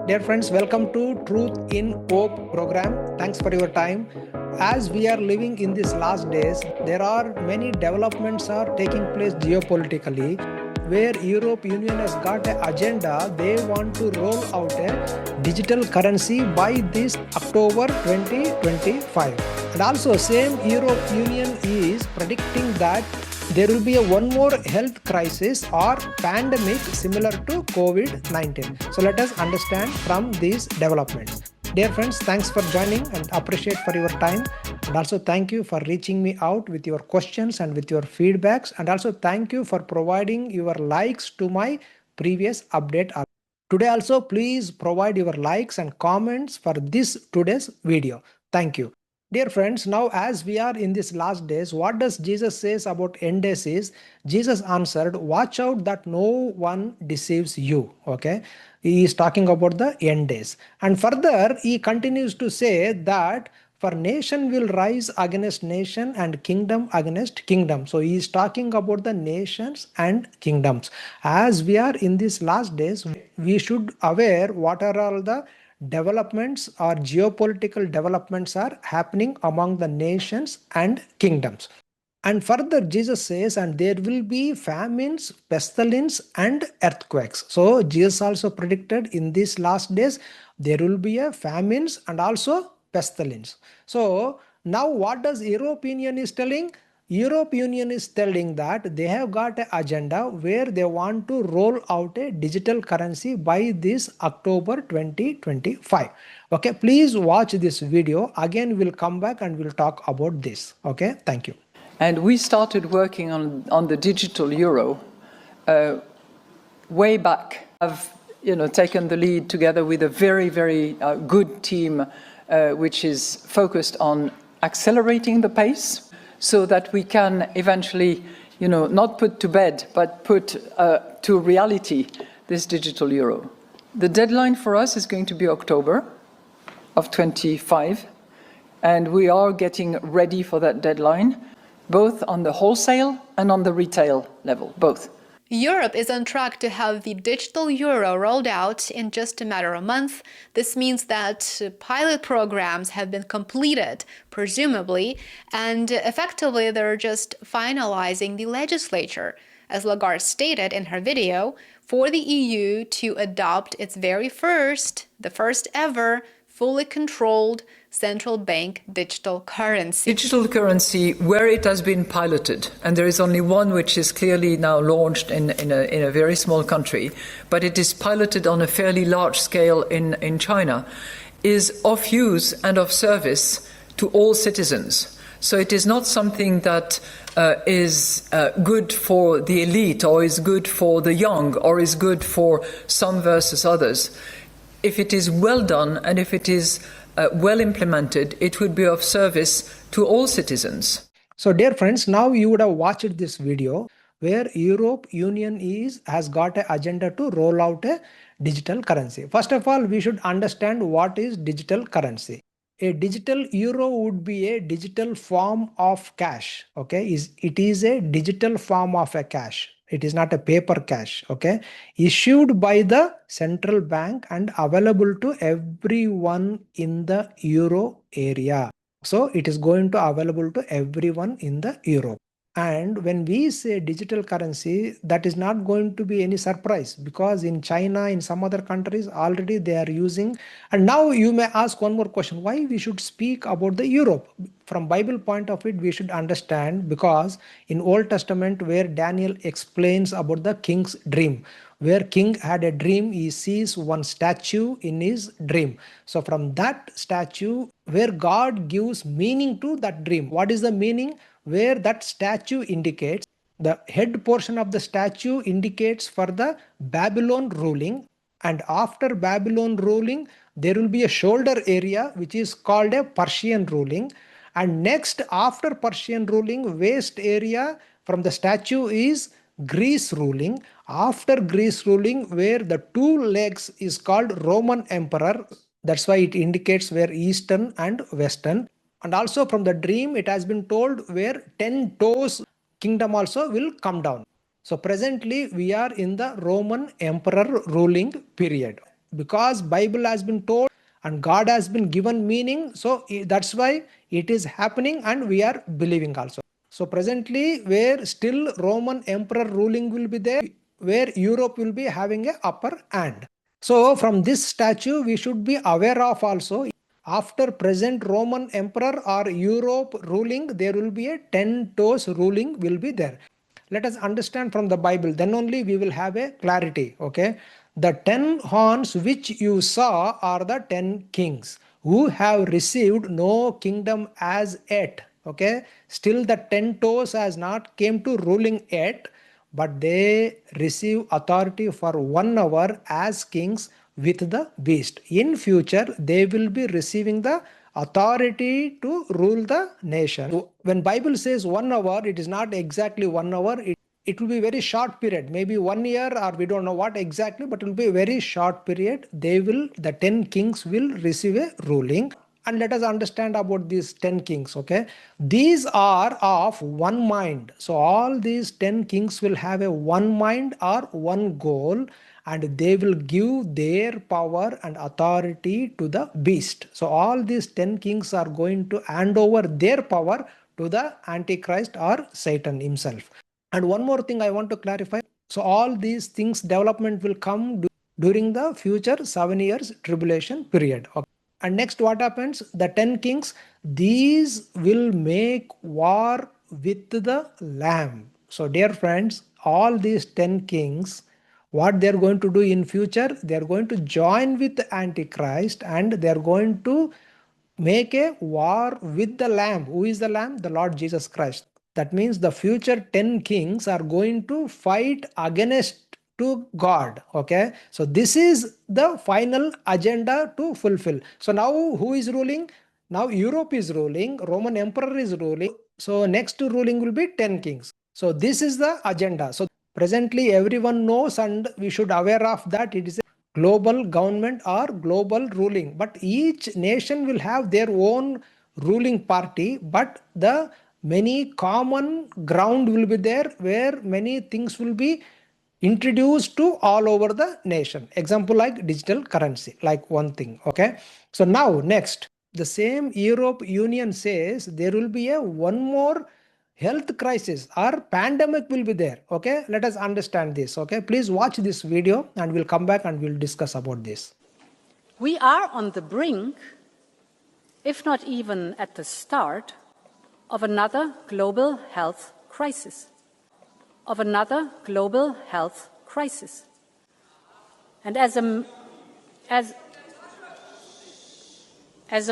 Dear friends, welcome to Truth in Hope program. Thanks for your time. As we are living in these last days, there are many developments are taking place geopolitically where Europe Union has got an agenda. They want to roll out a digital currency by this October 2025. And also same Europe Union is predicting that there will be one more health crisis or pandemic similar to COVID-19. So let us understand from these developments. Dear friends, thanks for joining and appreciate for your time. And also thank you for reaching me out with your questions and with your feedbacks. And also thank you for providing your likes to my previous update. Today also please provide your likes and comments for this today's video. Thank you. Dear friends, now as we are in these last days, what does Jesus says about end days is, Jesus answered, watch out that no one deceives you. Okay. He is talking about the end days. And further, he continues to say that for nation will rise against nation and kingdom against kingdom. So he is talking about the nations and kingdoms. As we are in these last days, we should aware what are all the developments or geopolitical developments are happening among the nations and kingdoms. And further, Jesus says, and there will be famines, pestilence, and earthquakes. So Jesus also predicted in these last days, there will be a famines and also pestilence. So now what does European Union is telling? European Union is telling that they have got an agenda where they want to roll out a digital currency by this October 2025. Okay, please watch this video. Again, we'll come back and we'll talk about this. Okay, thank you. And we started working on the digital euro way back. I've taken the lead together with a very, very good team which is focused on accelerating the pace so that we can eventually, not put to bed, but put to reality this digital euro. The deadline for us is going to be October of 25, and we are getting ready for that deadline, both on the wholesale and on the retail level, both. Europe is on track to have the digital euro rolled out in just a matter of a month. This means that pilot programs have been completed, presumably, and effectively they're just finalizing the legislature. As Lagarde stated in her video, for the EU to adopt its very first, the first ever, fully controlled central bank digital currency. Digital currency where it has been piloted, and there is only one which is clearly now launched in a very small country, but it is piloted on a fairly large scale in China, is of use and of service to all citizens. So it is not something that is good for the elite or is good for the young or is good for some versus others. If it is well done and if it is well implemented, it would be of service to all citizens. So dear friends, now you would have watched this video where Europe Union has got an agenda to roll out a digital currency. First of all, we should understand what is digital currency. A digital euro would be a digital form of cash. Okay, it is a digital form of a cash. It is not a paper cash. Okay, issued by the central bank and available to everyone in the euro area. So it is going to available to everyone in the Europe. And when we say digital currency, that is not going to be any surprise, because in China, in some other countries, already they are using. And now you may ask one more question, why we should speak about the Europe? From Bible point of view, we should understand, because in Old Testament, where Daniel explains about the king's dream, where king had a dream, he sees one statue in his dream. So from that statue, where God gives meaning to that dream. What is the meaning? Where that statue indicates, the head portion of the statue indicates for the Babylon ruling, and after Babylon ruling there will be a shoulder area which is called a Persian ruling, and next after Persian ruling, waist area from the statue is Greece ruling. After Greece ruling, where the two legs is called Roman emperor, that's why it indicates where eastern and western. And also from the dream, it has been told where 10 toes kingdom also will come down. So presently we are in the Roman emperor ruling period. because Bible has been told and God has been given meaning, so that's why it is happening and we are believing also. So presently where still Roman emperor ruling will be there, where Europe will be having a upper hand. So from this statue we should be aware of also, after present Roman emperor or Europe ruling, there will be a 10 toes ruling will be there. Let us understand from the Bible, then only we will have a clarity. Okay, the 10 horns which you saw are the 10 kings who have received no kingdom as yet. Okay, still the 10 toes has not came to ruling yet, but they receive authority for 1 hour as kings with the beast. In future they will be receiving the authority to rule the nation. So when Bible says 1 hour, it is not exactly 1 hour. It will be very short period, maybe 1 year, or we don't know what exactly, but it will be a very short period. The 10 kings will receive a ruling. And let us understand about these 10 kings. Okay, these are of one mind. So all these 10 kings will have a one mind or one goal, and they will give their power and authority to the beast. So all these 10 kings are going to hand over their power to the Antichrist or Satan himself. And one more thing I want to clarify. So all these things development will come during the future 7 years tribulation period. Okay. And next what happens? The 10 kings, these will make war with the Lamb. So dear friends, all these 10 kings, what they are going to do in future, they are going to join with the Antichrist and they are going to make a war with the Lamb. Who is the Lamb? The Lord Jesus Christ. That means the future 10 kings are going to fight against to God. Okay, so this is the final agenda to fulfill. So now who is ruling? Now Europe is ruling, Roman emperor is ruling. So next ruling will be 10 kings. So this is the agenda. So presently everyone knows and we should aware of that it is a global government or global ruling, but each nation will have their own ruling party, but the many common ground will be there where many things will be introduced to all over the nation. Example like digital currency, like one thing. Okay, so now next, the same Europe Union says there will be a one more health crisis or pandemic will be there. Okay, let us understand this. Okay, please watch this video and we'll come back and we'll discuss about this. We are on the brink, if not even at the start, of another global health crisis. And as a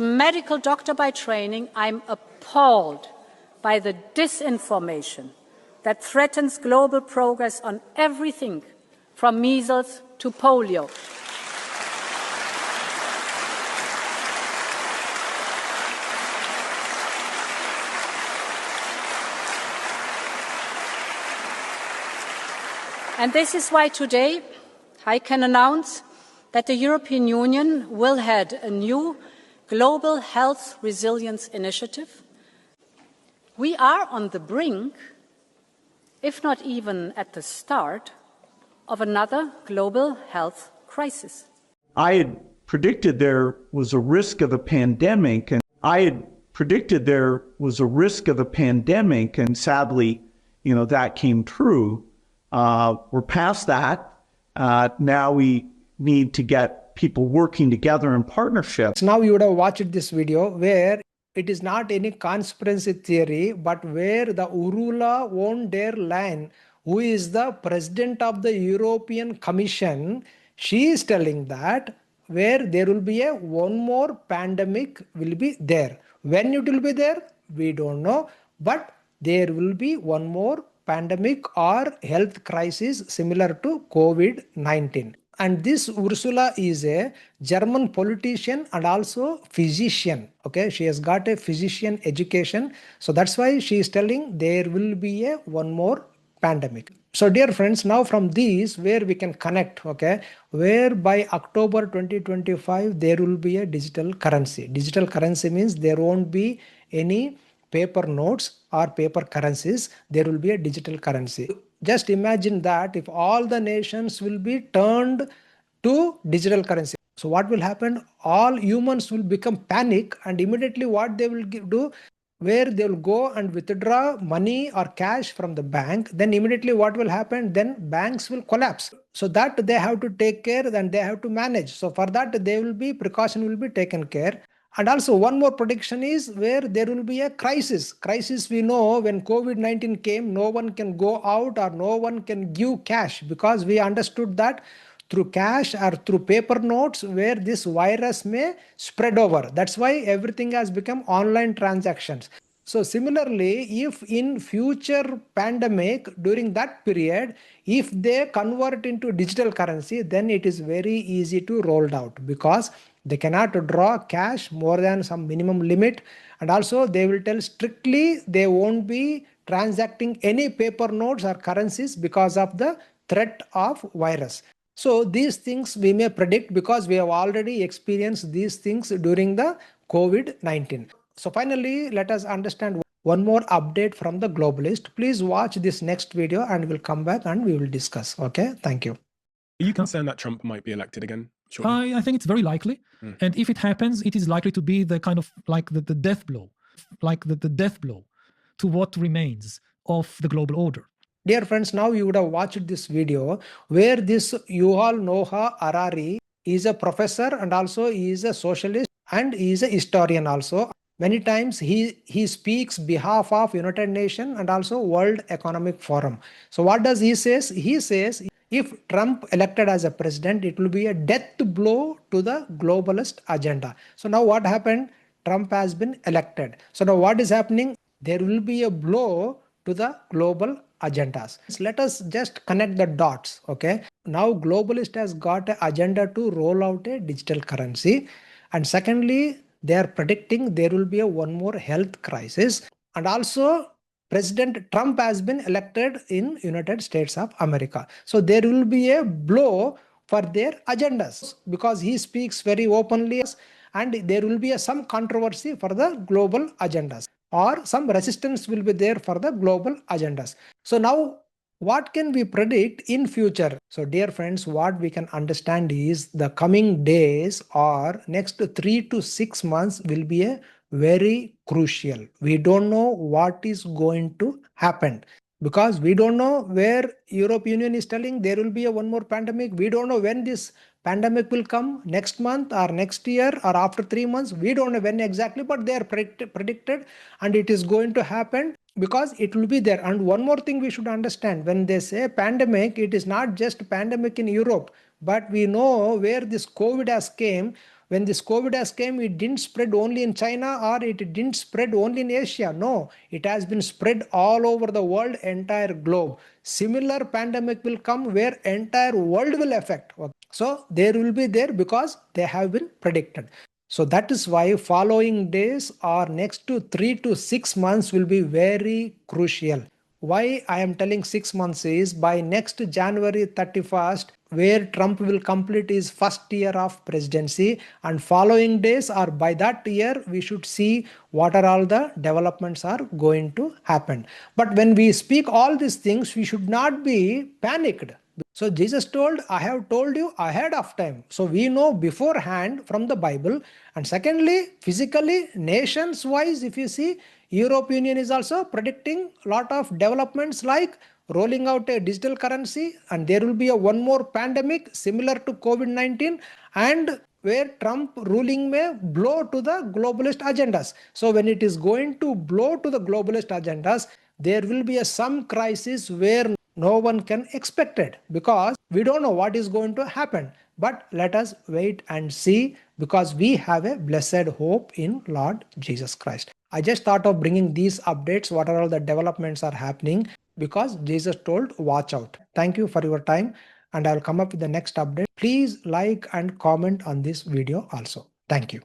medical doctor by training, I'm appalled by the disinformation that threatens global progress on everything from measles to polio. And this is why today I can announce that the European Union will head a new global health resilience initiative. We are on the brink, if not even at the start, of another global health crisis. I had predicted there was a risk of a pandemic, and sadly, that came true. We're past that. Now we need to get people working together in partnership. Now you would have watched this video where it is not any conspiracy theory, but where the Ursula von der Leyen, who is the president of the European Commission, she is telling that where there will be a one more pandemic will be there. When it will be there, we don't know, but there will be one more pandemic or health crisis similar to COVID-19. And this Ursula is a German politician and also physician. Okay, she has got a physician education. So that's why she is telling there will be a one more pandemic. So dear friends, now from these where we can connect, okay, where by October 2025 there will be a digital currency. Digital currency means there won't be any paper notes or paper currencies, there will be a digital currency. Just imagine that if all the nations will be turned to digital currency. So what will happen? All humans will become panic, and immediately what they will do, where they will go and withdraw money or cash from the bank, then immediately what will happen? Then banks will collapse. So that they have to take care and they have to manage. So for that, they will be precaution will be taken care. And also one more prediction is where there will be a crisis. Crisis, we know when COVID-19 came, no one can go out or no one can give cash, because we understood that through cash or through paper notes where this virus may spread over. That's why everything has become online transactions. So similarly, if in future pandemic during that period, if they convert into digital currency, then it is very easy to roll out, because they cannot draw cash more than some minimum limit. And also they will tell strictly they won't be transacting any paper notes or currencies because of the threat of virus. So these things we may predict because we have already experienced these things during the COVID-19. So finally, let us understand one more update from the globalist. Please watch this next video and we'll come back and we will discuss. Okay, thank you. Are you concerned that Trump might be elected again? Shortly? I think it's very likely. And if it happens, it is likely to be the kind of like the death blow, like the death blow to what remains of the global order. Dear friends, now you would have watched this video where this Yuval Noah Harari is a professor and also he is a socialist and he is a historian also. Many times he speaks behalf of United Nations and also World Economic Forum. So what does he say? He says if Trump elected as a president, it will be a death blow to the globalist agenda. So now what happened? Trump has been elected. So now what is happening? There will be a blow to the global agendas. So let us just connect the dots. Okay. Now globalist has got an agenda to roll out a digital currency. And secondly, they are predicting there will be one more health crisis. And also President Trump has been elected in United States of America. So there will be a blow for their agendas because he speaks very openly, and there will be some controversy for the global agendas, or some resistance will be there for the global agendas. So now what can we predict in future? So dear friends, what we can understand is the coming days or next 3 to 6 months will be a very crucial. We don't know what is going to happen because we don't know where European Union is telling there will be one more pandemic. We don't know when this pandemic will come, next month or next year or after 3 months. We don't know when exactly, but they are predicted and it is going to happen because it will be there. And one more thing we should understand, when they say pandemic, it is not just pandemic in Europe, but we know where this COVID has came. When this COVID has came, it didn't spread only in China or it didn't spread only in Asia. No, it has been spread all over the world, entire globe. Similar pandemic will come where entire world will affect. So there will be there because they have been predicted. So that is why following days or next to 3 to 6 months will be very crucial. Why I am telling 6 months is by next January 31st, where Trump will complete his first year of presidency, and following days or by that year, we should see what are all the developments are going to happen. But when we speak all these things, we should not be panicked. So Jesus told, I have told you ahead of time. So we know beforehand from the Bible. And secondly, physically, nations wise, if you see, European Union is also predicting a lot of developments like rolling out a digital currency, and there will be one more pandemic similar to COVID-19, and where Trump ruling may blow to the globalist agendas. So when it is going to blow to the globalist agendas, there will be some crisis where no one can expect it because we don't know what is going to happen. But let us wait and see because we have a blessed hope in Lord Jesus Christ. I just thought of bringing these updates, what are all the developments are happening, because Jesus told, watch out. Thank you for your time, and I'll come up with the next update. Please like and comment on this video also. Thank you.